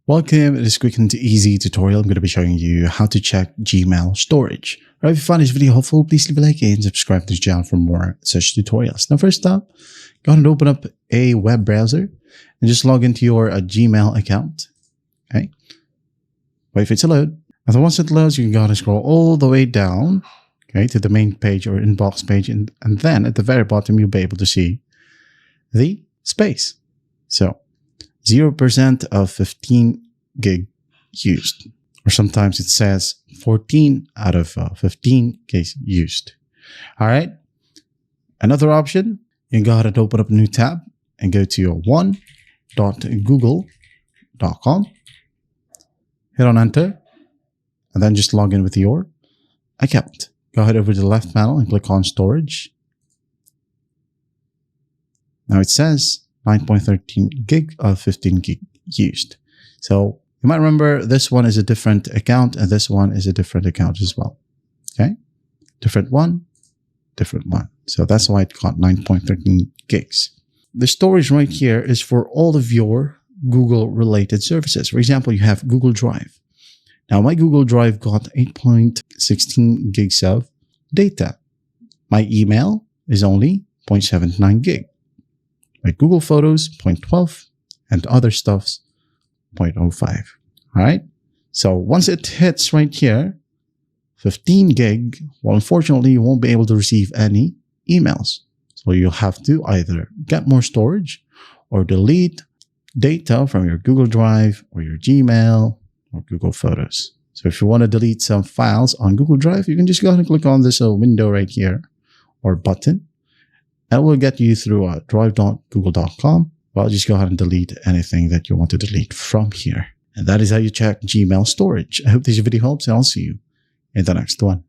Welcome to this quick and easy tutorial. I'm going to be showing you how to check Gmail storage. Alright, if you find this video helpful, please leave a like and subscribe to this channel for more such tutorials. Now, first up, go ahead and open up a web browser and just log into your Gmail account. Okay, wait for it to load. And then once it loads, you can go ahead and scroll all the way down, okay, to the main page or inbox page, and then at the very bottom, you'll be able to see the space. So 0% of 15 gig used, or sometimes it says 14 out of 15 gigs used. All right. Another option, you can go ahead and open up a new tab and go to your one.google.com. Hit on enter, and then just log in with your account. Go ahead over to the left panel and click on storage. Now it says 9.13 gig of 15 gig used. So you might remember this one is a different account and this one is a different account as well. Okay, different one. So that's why it got 9.13 gigs. The storage right here is for all of your Google related services. For example, you have Google Drive. Now my Google Drive got 8.16 gigs of data. My email is only 0.79 gig. My Google Photos, 0.12, and other stuff's 0.05. All right. So once it hits right here, 15 gig, well, unfortunately, you won't be able to receive any emails. So you'll have to either get more storage or delete data from your Google Drive or your Gmail or Google Photos. So if you want to delete some files on Google Drive, you can just go ahead and click on this window right here or button. And we'll get you through drive.google.com. Well, just go ahead and delete anything that you want to delete from here. And that is how you check Gmail storage. I hope this video helps, and I'll see you in the next one.